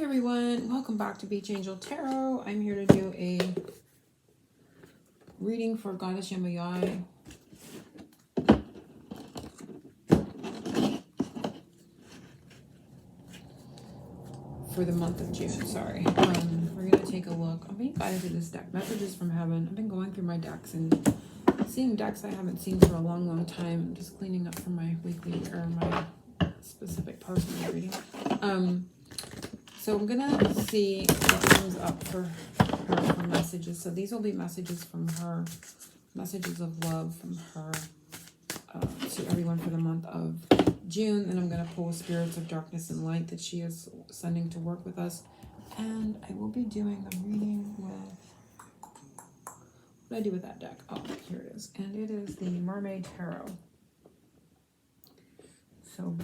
everyone, welcome back to Beach Angel Tarot. I'm here to do a reading for Goddess Yemaya for the month of June. Sorry. We're going to take a look. I'm being guided to this deck, Messages from Heaven. I've been going through my decks and seeing decks I haven't seen for a long time. I'm just cleaning up for my weekly or my specific personal reading. So I'm gonna see what comes up for her for messages. So these will be messages from her, messages of love from her to everyone for the month of June. And I'm gonna pull spirits of darkness and light that she is sending to work with us. And I will be doing a reading with, what did I do with that deck? Oh, here it is. And it is the Mermaid Tarot. So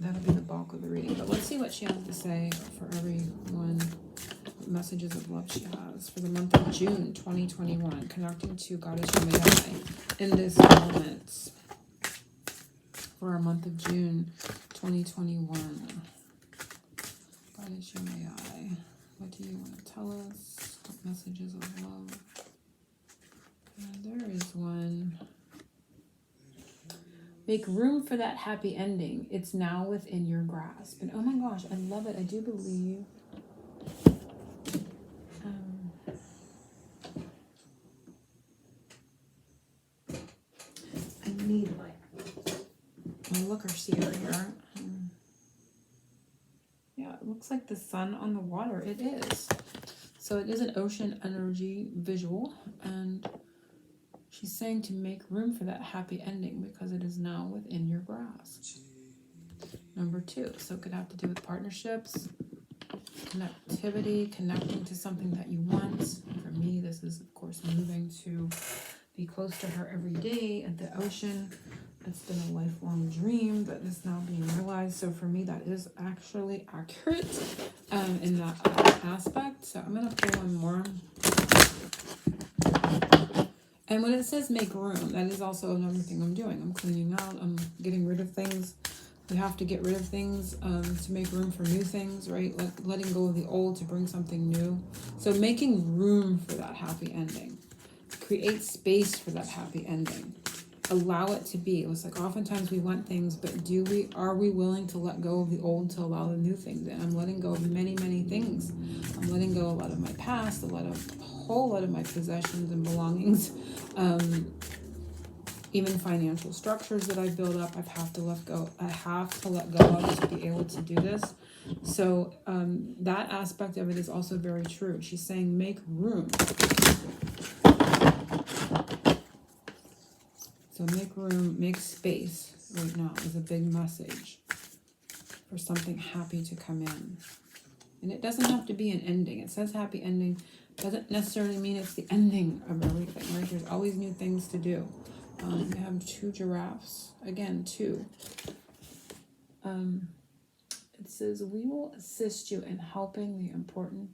that'll be the bulk of the reading. But let's see what she has to say for everyone. Messages of love she has for the month of June 2021. Connecting to Goddess Yemaya in this moment. For our month of June 2021. Goddess Yemaya. What do you want to tell us? What messages of love? And there is one. Make room for that happy ending. It's now within your grasp. And oh my gosh, I love it. I do believe. I need my looker seer here. Yeah, it looks like the sun on the water. It is. So it is an ocean energy visual. And she's saying to make room for that happy ending because it is now within your grasp. Number 2, so it could have to do with partnerships, connectivity, connecting to something that you want. For me, this is, of course, moving to be close to her every day at the ocean. It's been a lifelong dream that is now being realized. So for me, that is actually accurate in that aspect. So I'm going to pull one more. And when it says make room, that is also another thing I'm doing. I'm cleaning out. I'm getting rid of things. We have to get rid of things to make room for new things, right? Like letting go of the old to bring something new. So making room for that happy ending. Create space for that happy ending. Allow it to be. It was like oftentimes we want things, but are we willing to let go of the old to allow the new things in? I'm letting go of many things. I'm letting go a lot of my past, a whole lot of my possessions and belongings, even financial structures that I've built up. I have to let go of to be able to do this. So that aspect of it is also very true. She's saying make room. So make room, make space right now is a big message for something happy to come in. And it doesn't have to be an ending. It says happy ending. Doesn't necessarily mean it's the ending of everything, right? There's always new things to do. We have 2 giraffes. Again, 2. It says, we will assist you in helping the important...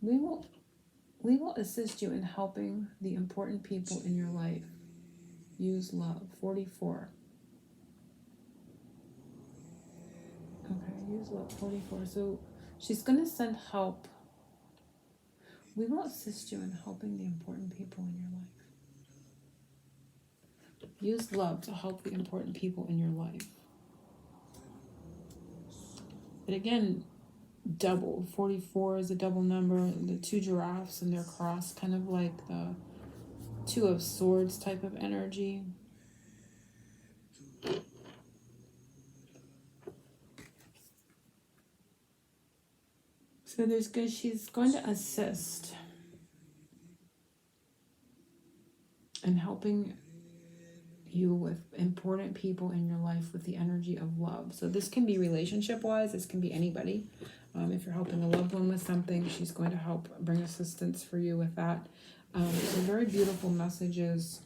We will assist you in helping the important people in your life. Use love. 44. Okay, use love. 44. So she's going to send help. We will assist you in helping the important people in your life. Use love to help the important people in your life. But again, double. 44 is a double number. The 2 giraffes and their cross, kind of like the 2 of Swords type of energy. So she's going to assist in helping you with important people in your life with the energy of love. So this can be relationship-wise. This can be anybody. If you're helping a loved one with something, she's going to help bring assistance for you with that. So very beautiful messages.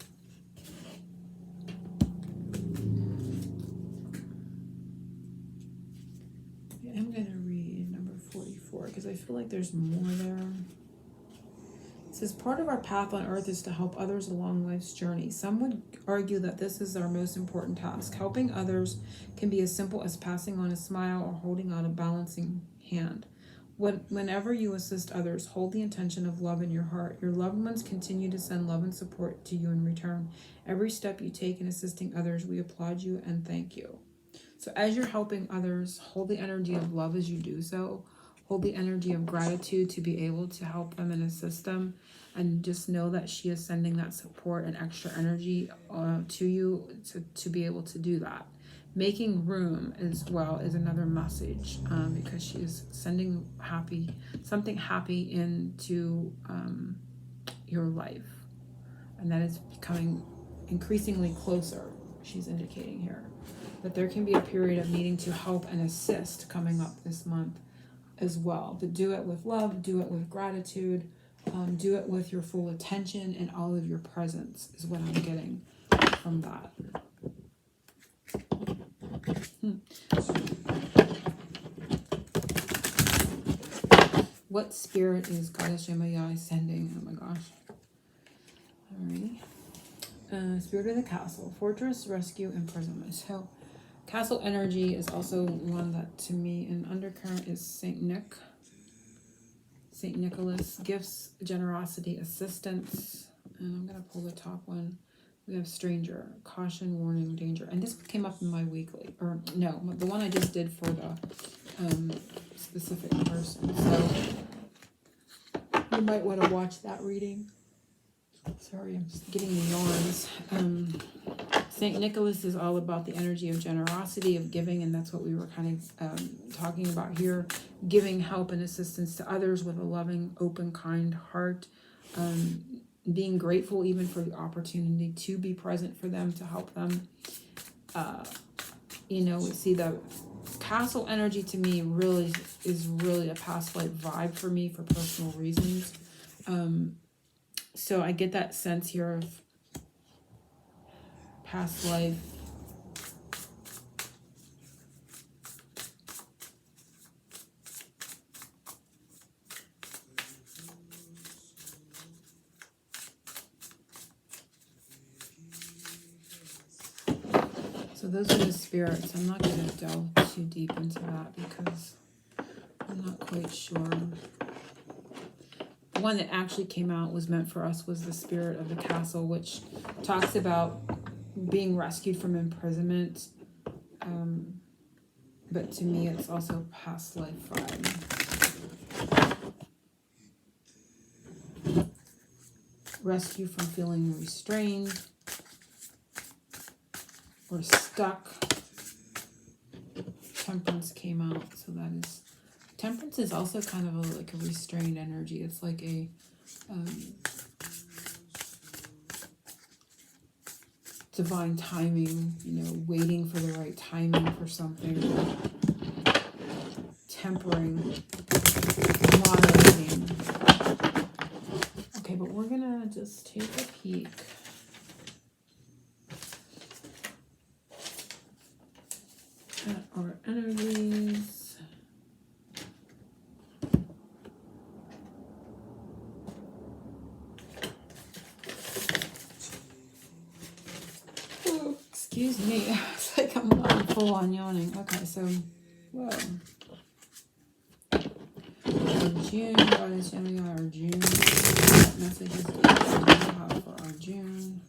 I'm going to read number 44 because I feel like there's more there. It says, part of our path on earth is to help others along life's journey. Some would argue that this is our most important task. Helping others can be as simple as passing on a smile or holding out a balancing hand. Whenever you assist others, hold the intention of love in your heart. Your loved ones continue to send love and support to you in return. Every step you take in assisting others, we applaud you and thank you. So as you're helping others, hold the energy of love as you do so. Hold the energy of gratitude to be able to help them and assist them. And just know that she is sending that support and extra energy to you to be able to do that. Making room as well is another message, because she is sending something happy into your life. And that is becoming increasingly closer, she's indicating here. That there can be a period of needing to help and assist coming up this month as well. But do it with love, do it with gratitude, do it with your full attention and all of your presence is what I'm getting from that. What spirit is Goddess Yemaya sending? Oh my gosh. Alrighty. Spirit of the castle, fortress, rescue, imprisonment. So castle energy is also one that to me in undercurrent is Saint Nicholas, gifts, generosity, assistance. And I'm going to pull the top one. We have stranger, caution, warning, danger. And this came up in my weekly, or no, the one I just did for the specific person. So you might want to watch that reading. Sorry, I'm just getting the yawns. St. Nicholas is all about the energy of generosity, of giving, and that's what we were kind of talking about here. Giving help and assistance to others with a loving, open, kind heart. Being grateful even for the opportunity to be present for them, to help them. We see the castle energy to me really is really a past life vibe for me for personal reasons. So I get that sense here of past life. So those are the spirits. I'm not going to delve too deep into that because I'm not quite sure. The one that actually came out was meant for us was the spirit of the castle, which talks about being rescued from imprisonment. But to me, it's also past life vibe. Rescue from feeling restrained or stuck. Temperance came out, so that is... Temperance is also kind of like a restrained energy. It's like a... divine timing, waiting for the right timing for something. Tempering, moderating. Okay, but we're gonna just take a peek. At our energies. Oh, excuse me. It's like I'm full on yawning. Okay, so, whoa. June, Goddess Yemaya, our June. What messages do we have for our June?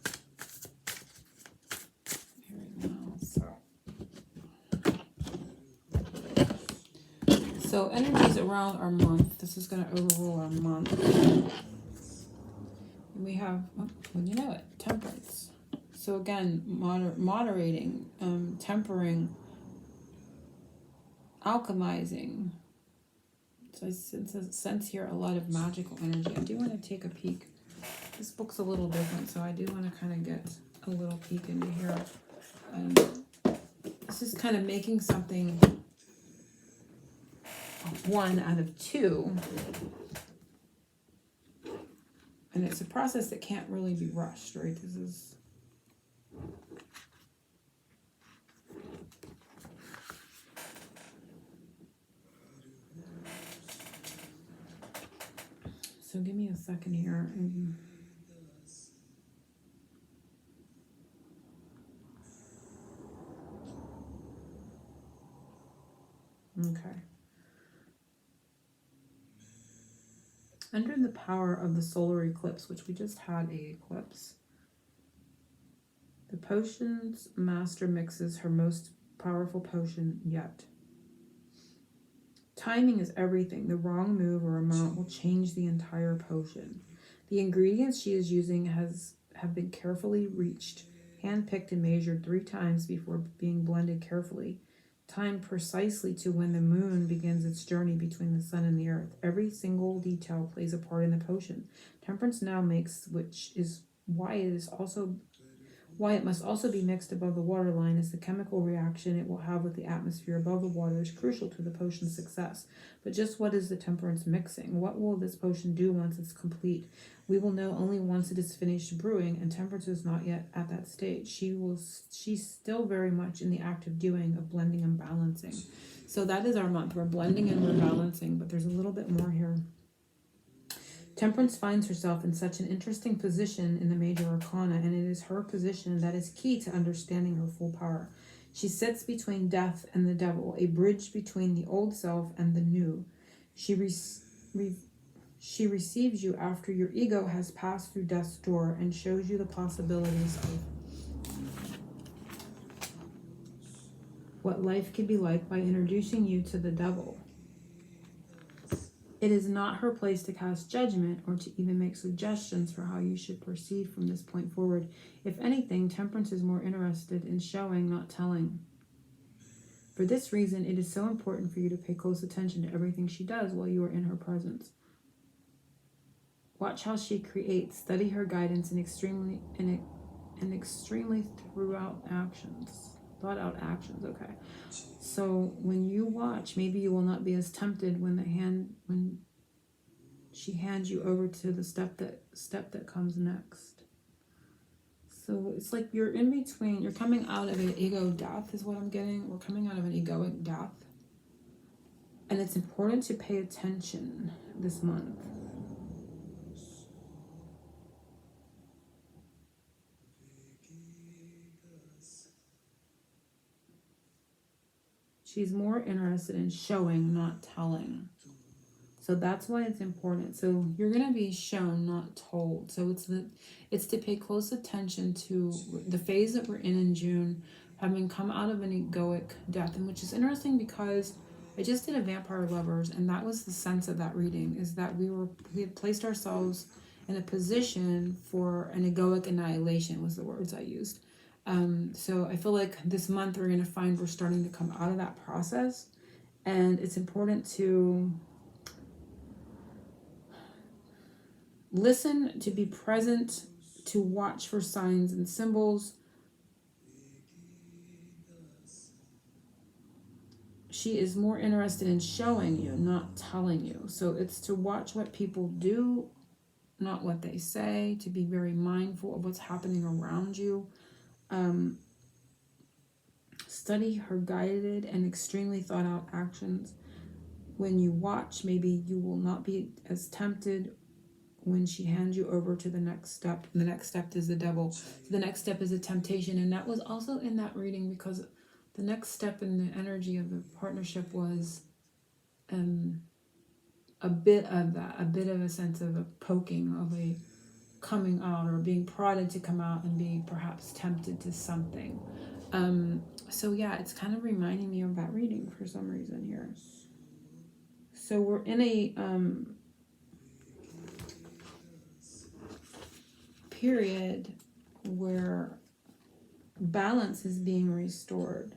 Here we go. So energies around our month. This is going to overrule our month. And we have, you know it, temperance. So again, moderating, tempering, alchemizing. So I sense here a lot of magical energy. I do want to take a peek. This book's a little different, so I do want to kind of get a little peek into here. This is kind of making something one out of two. And it's a process that can't really be rushed, right? This is... So give me a second here. Okay. Under the power of the solar eclipse, which we just had a eclipse, the potion's master mixes her most powerful potion yet. Timing is everything. The wrong move or amount will change the entire potion. The ingredients she is using have been carefully reached, handpicked and measured 3 times before being blended carefully, timed precisely to when the moon begins its journey between the sun and the earth. Every single detail plays a part in the potion. Temperance now makes, which is why it must also be mixed above the waterline, as the chemical reaction it will have with the atmosphere above the water is crucial to the potion's success. But just what is the temperance mixing? What will this potion do once it's complete? We will know only once it is finished brewing, and temperance is not yet at that stage. She's still very much in the act of doing, of blending and balancing. So that is our month. We're blending and we're balancing, but there's a little bit more here. Temperance finds herself in such an interesting position in the major arcana, and it is her position that is key to understanding her full power. She sits between death and the devil, a bridge between the old self and the new. She receives you after your ego has passed through death's door and shows you the possibilities of what life could be like by introducing you to the devil. It is not her place to cast judgment or to even make suggestions for how you should proceed from this point forward. If anything, temperance is more interested in showing, not telling. For this reason, it is so important for you to pay close attention to everything she does while you are in her presence. Watch how she creates, study her guidance and extremely thought out actions. Okay. So when you watch, maybe you will not be as tempted when she hands you over to the step that comes next. So it's like you're in between, you're coming out of an ego death is what I'm getting. We're coming out of an egoic death. And it's important to pay attention this month. She's more interested in showing, not telling. So that's why it's important. So you're going to be shown, not told. So it's to pay close attention to the phase that we're in June, having come out of an egoic death, and which is interesting because I just did a Vampire Lovers, and that was the sense of that reading, is that we had placed ourselves in a position for an egoic annihilation was the words I used. So I feel like this month we're going to find we're starting to come out of that process, and it's important to listen, to be present, to watch for signs and symbols. She is more interested in showing you, not telling you. So it's to watch what people do, not what they say, to be very mindful of what's happening around you. Study her guided and extremely thought out actions. When you watch, maybe you will not be as tempted when she hands you over to the next step. And the next step is the devil. So the next step is a temptation. And that was also in that reading because the next step in the energy of the partnership was a bit of that, a bit of a sense of a poking, of a coming out or being prodded to come out and be perhaps tempted to something. So yeah, it's kind of reminding me of that reading for some reason here. So we're in a period where balance is being restored.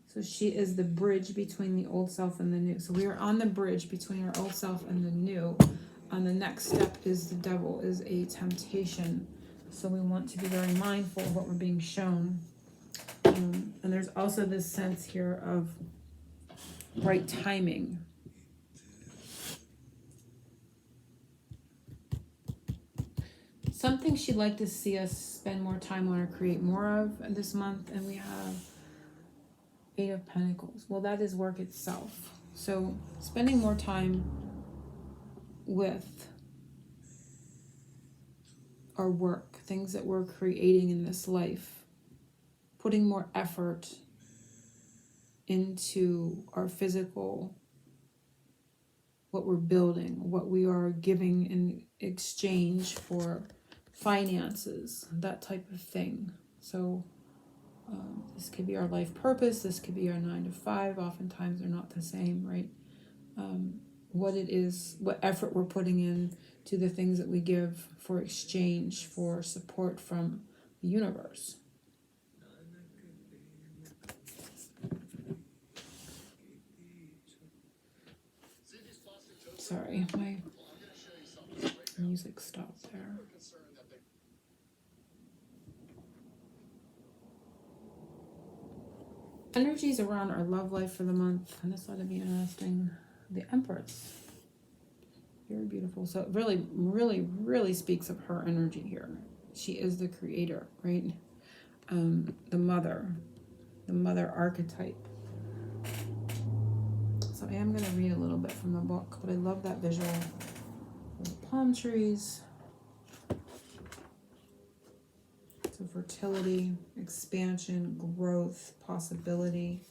So she is the bridge between the old self and the new. So we are on the bridge between our old self and the new. And the next step is the devil, is a temptation. So we want to be very mindful of what we're being shown. And there's also this sense here of right timing. Something she'd like to see us spend more time on or create more of this month. And we have 8 of Pentacles. Well, that is work itself. So spending more time with our work, things that we're creating in this life, putting more effort into our physical, what we're building, what we are giving in exchange for finances, that type of thing. So this could be our life purpose, this could be our 9 to 5. Oftentimes they're not the same, right? What it is, what effort we're putting in to the things that we give for exchange for support from the universe. Sorry, my music stopped there. Energies around our love life for the month, and this ought to be interesting. The Empress. Very beautiful. So it really, really, really speaks of her energy here. She is the creator, right? The mother archetype. So I am going to read a little bit from the book, but I love that visual of the palm trees. So fertility, expansion, growth, possibility.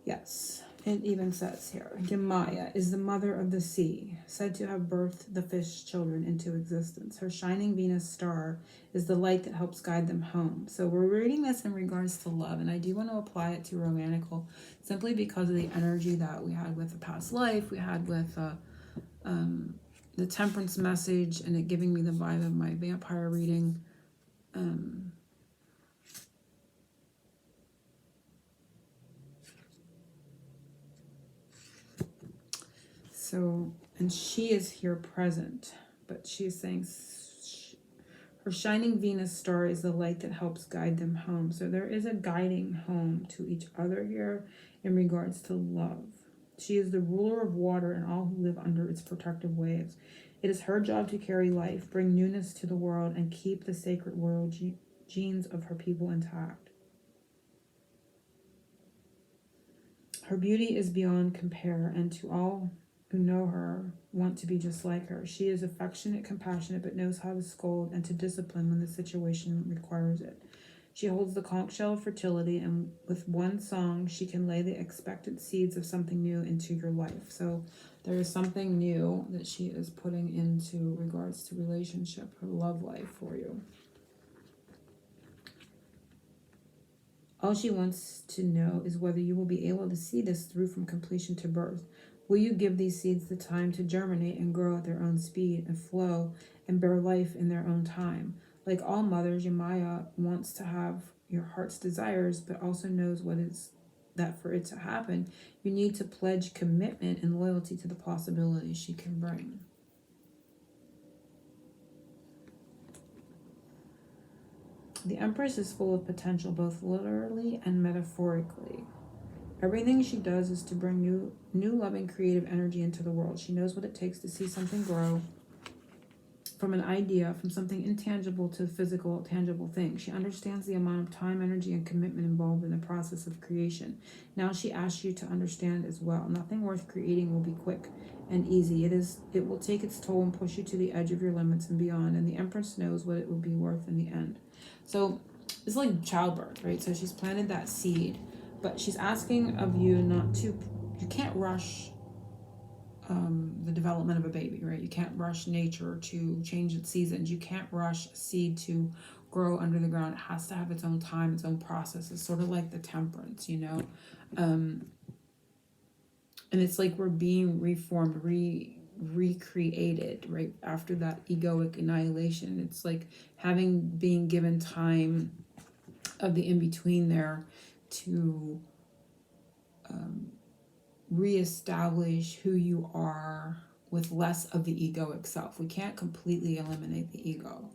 Yes, it even says here, Yemaya is the mother of the sea, said to have birthed the fish children into existence. Her shining Venus star is the light that helps guide them home. So we're reading this in regards to love, and I do want to apply it to romantical, simply because of the energy that we had with the past life, we had with the temperance message, and it giving me the vibe of my vampire reading. So, and she is here present, but she is saying her shining Venus star is the light that helps guide them home. So there is a guiding home to each other here in regards to love. She is the ruler of water and all who live under its protective waves. It is her job to carry life, bring newness to the world, and keep the sacred royal genes of her people intact. Her beauty is beyond compare, and to all who know her want to be just like her. She is affectionate, compassionate, but knows how to scold and to discipline when the situation requires it. She holds the conch shell of fertility, and with one song, she can lay the expected seeds of something new into your life. So there is something new that she is putting into regards to relationship, her love life for you. All she wants to know is whether you will be able to see this through from completion to birth. Will you give these seeds the time to germinate and grow at their own speed and flow and bear life in their own time? Like all mothers, Yemaya wants to have your heart's desires, but also knows what is that for it to happen, you need to pledge commitment and loyalty to the possibilities she can bring. The Empress is full of potential, both literally and metaphorically. Everything she does is to bring new loving, creative energy into the world. She knows what it takes to see something grow from an idea, from something intangible to physical, tangible thing. She understands the amount of time, energy, and commitment involved in the process of creation. Now she asks you to understand as well. Nothing worth creating will be quick and easy. It will take its toll and push you to the edge of your limits and beyond, and the Empress knows what it will be worth in the end. So it's like childbirth, right? So she's planted that seed, but she's asking of you not to, you can't rush the development of a baby, right? You can't rush nature to change its seasons. You can't rush a seed to grow under the ground. It has to have its own time, its own process. It's sort of like the temperance, you know? And it's like we're being reformed, recreated, right? After that egoic annihilation. It's like being given time of the in-between there to reestablish who you are with less of the egoic self. We can't completely eliminate the ego,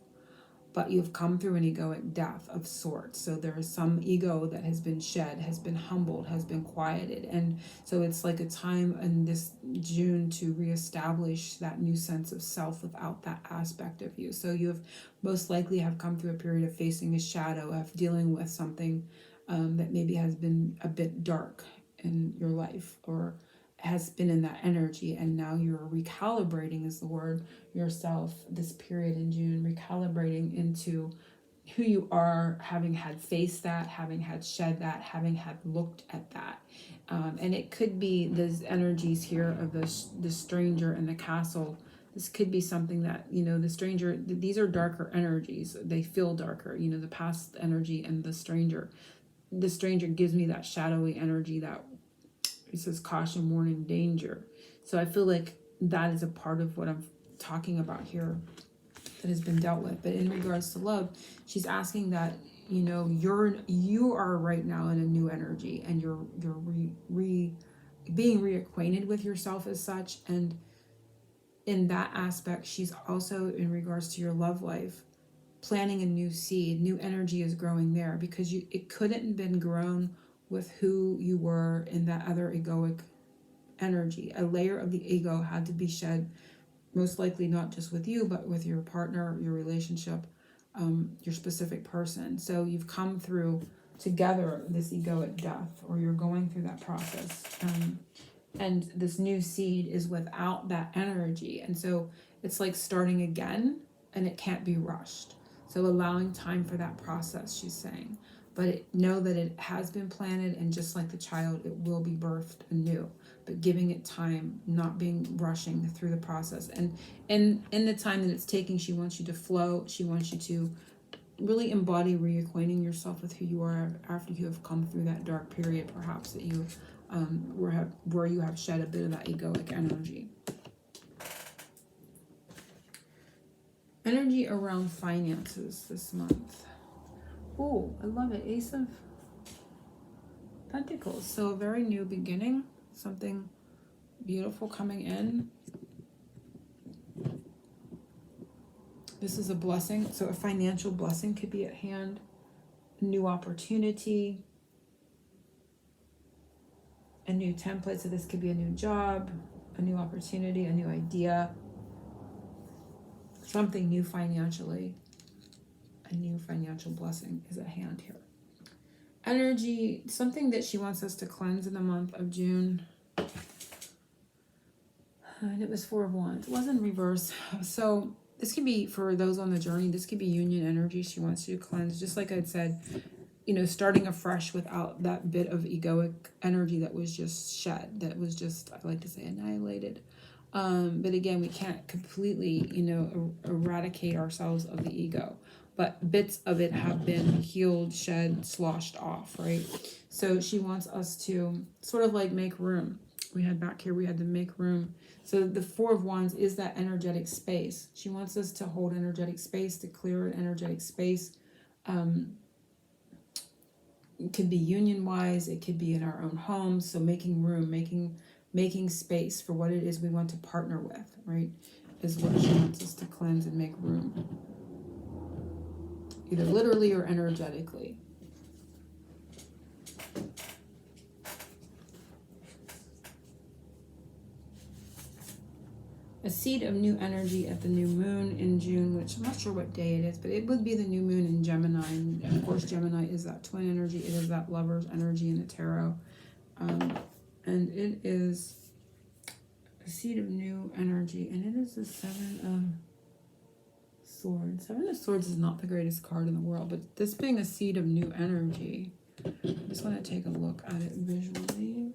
but you've come through an egoic death of sorts. So there is some ego that has been shed, has been humbled, has been quieted. And so it's like a time in this June to reestablish that new sense of self without that aspect of you. So you have most likely have come through a period of facing a shadow, of dealing with something that maybe has been a bit dark in your life, or has been in that energy, and now you're recalibrating, is the word, yourself this period in June, recalibrating into who you are, having had faced that, having had shed that, having had looked at that. And it could be those energies here of the stranger and the castle. This could be something that, you know, the stranger, these are darker energies. They feel darker, you know, the past energy and the stranger. The stranger gives me that shadowy energy, that it says caution, warning, danger. So I feel like that is a part of what I'm talking about here that has been dealt with. But in regards to love, she's asking that, you know, you are right now in a new energy, and you're being reacquainted with yourself as such. And in that aspect, she's also, in regards to your love life, planting a new seed. New energy is growing there, because it couldn't have been grown with who you were in that other egoic energy. A layer of the ego had to be shed, most likely not just with you, but with your partner, your relationship, your specific person. So you've come through together this egoic death, or you're going through that process. And this new seed is without that energy. And so it's like starting again, and it can't be rushed. So allowing time for that process, she's saying. But know that it has been planted, and just like the child, it will be birthed anew. But giving it time, not being rushing through the process. And in the time that it's taking, she wants you to flow. She wants you to really embody reacquainting yourself with who you are after you have come through that dark period, perhaps, that you where you have shed a bit of that egoic energy. Energy around finances this month. Oh, I love it. Ace of Pentacles. So a very new beginning, something beautiful coming in. This is a blessing. So a financial blessing could be at hand. A new opportunity. A new template. So this could be a new job, a new opportunity, a new idea. Something new financially. A new financial blessing is at hand here. Energy, something that she wants us to cleanse in the month of June. And it was Four of Wands. It was in reverse. So this could be, for those on the journey, this could be union energy she wants you to cleanse. Just like I'd said, you know, starting afresh without that bit of egoic energy that was just shed, that was just, I like to say, annihilated. But again, we can't completely, you know, eradicate ourselves of the ego. But bits of it have been healed, shed, sloshed off, right? So she wants us to sort of like make room. We had back here, we had to make room. So the Four of Wands is that energetic space. She wants us to hold energetic space, to clear an energetic space. It could be union-wise, it could be in our own homes. So making room, making space for what it is we want to partner with, right? Is what she wants us to cleanse and make room. Either literally or energetically. A seed of new energy at the new moon in June, which I'm not sure what day it is, but it would be the new moon in Gemini. And of course, Gemini is that twin energy. It is that lover's energy in the tarot. And it is a seed of new energy. And it is the Seven of Swords. Seven of Swords is not the greatest card in the world, but this being a seed of new energy, I just want to take a look at it visually.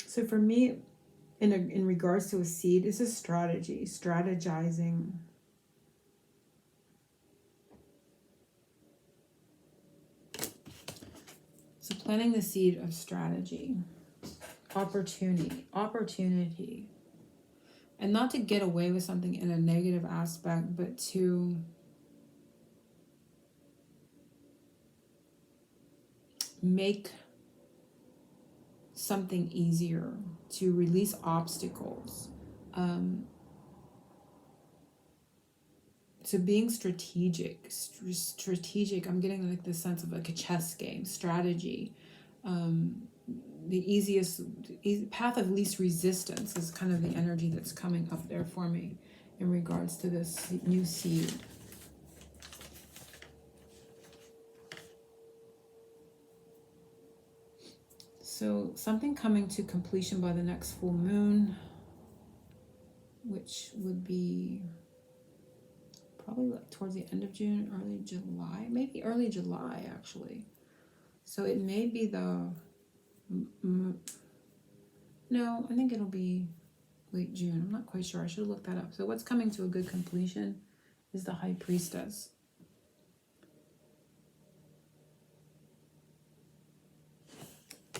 So for me, in regards to a seed, it's a strategy, strategizing. So planting the seed of strategy, opportunity. And not to get away with something in a negative aspect, but to make something easier, to release obstacles. So being strategic, I'm getting like this sense of like a chess game, strategy. The easiest path of least resistance is kind of the energy that's coming up there for me in regards to this new seed. So something coming to completion by the next full moon, which would be probably like towards the end of June, early July, maybe early July actually. So it may be the, no, I think it'll be late June. I'm not quite sure. I should have looked that up. So what's coming to a good completion is the High Priestess.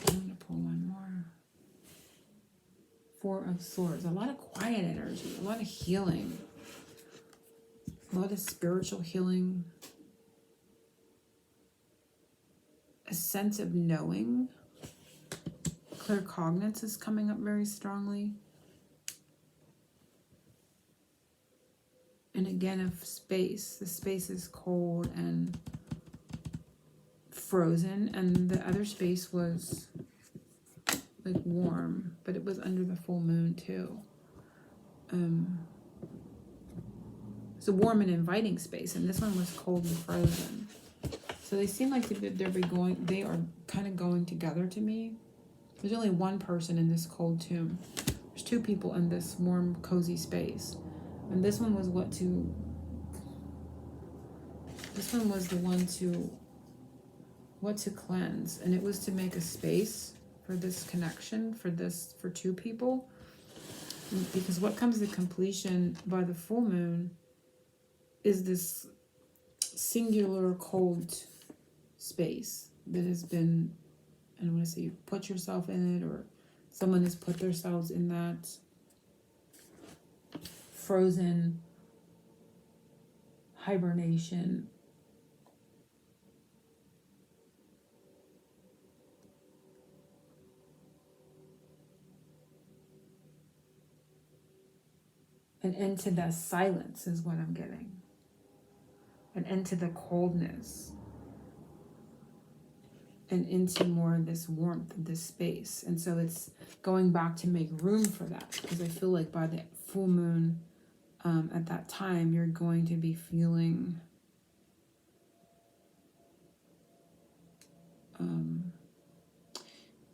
I'm going to pull one more. Four of Swords. A lot of quiet energy, a lot of healing, a lot of spiritual healing, a sense of knowing. Claircognizance is coming up very strongly. And again, of space. The space is cold and frozen, and the other space was like warm, but it was under the full moon too. It's a warm and inviting space, and this one was cold and frozen. So they seem like they are kind of going together to me. There's only one person in this cold tomb. There's two people in this warm, cozy space. And this one was the one to cleanse. And it was to make a space for this connection, for two people. Because what comes to completion by the full moon is this singular cold space that has been, I don't want to say you put yourself in it, or someone has put themselves in that frozen hibernation. An end to the silence is what I'm getting. An end to the coldness. And into more of this warmth, this space. And so it's going back to make room for that. Because I feel like by the full moon, at that time, you're going to be feeling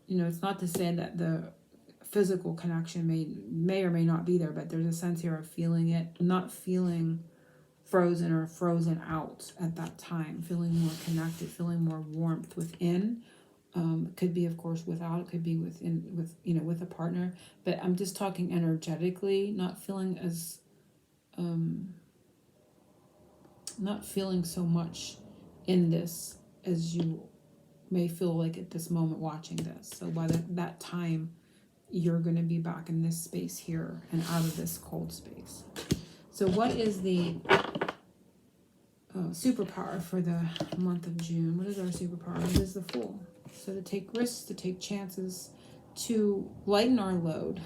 it's not to say that the physical connection may or may not be there, but there's a sense here of feeling it, not feeling frozen or frozen out at that time, feeling more connected, feeling more warmth within. Could be, of course, without. It could be with a partner. But I'm just talking energetically, not feeling as, not feeling so much in this as you may feel like at this moment watching this. So by that time, you're going to be back in this space here and out of this cold space. So what is the superpower for the month of June? What is our superpower? It is the Fool. So to take risks, to take chances, to lighten our load,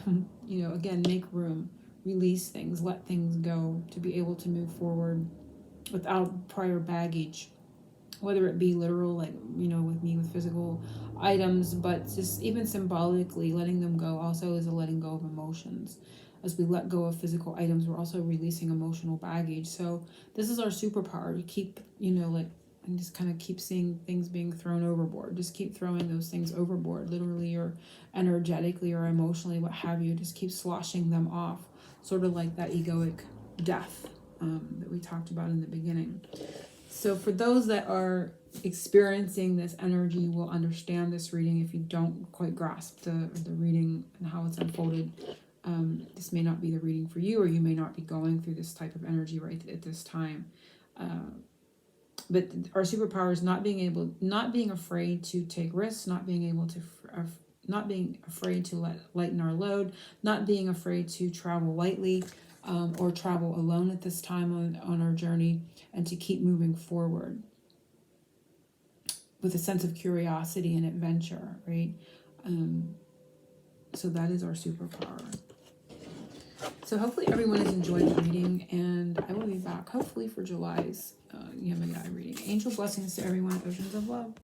again, make room, release things, let things go, to be able to move forward without prior baggage, whether it be literal, like, with me with physical items, but just even symbolically letting them go also is a letting go of emotions. As we let go of physical items, we're also releasing emotional baggage. So this is our superpower. You keep, and just kind of keep seeing things being thrown overboard. Just keep throwing those things overboard, literally or energetically or emotionally, what have you. Just keep sloshing them off, sort of like that egoic death that we talked about in the beginning. So for those that are experiencing this energy, you will understand this reading. If you don't quite grasp the reading and how it's unfolded, this may not be the reading for you, or you may not be going through this type of energy right at this time. But our superpower is not being afraid to take risks, not being afraid to lighten our load, not being afraid to travel lightly, or travel alone at this time on our journey, and to keep moving forward with a sense of curiosity and adventure, right? So that is our superpower. So hopefully everyone has enjoyed the reading, and I will be back hopefully for July's Yemaya reading. Angel blessings to everyone. Oceans of love.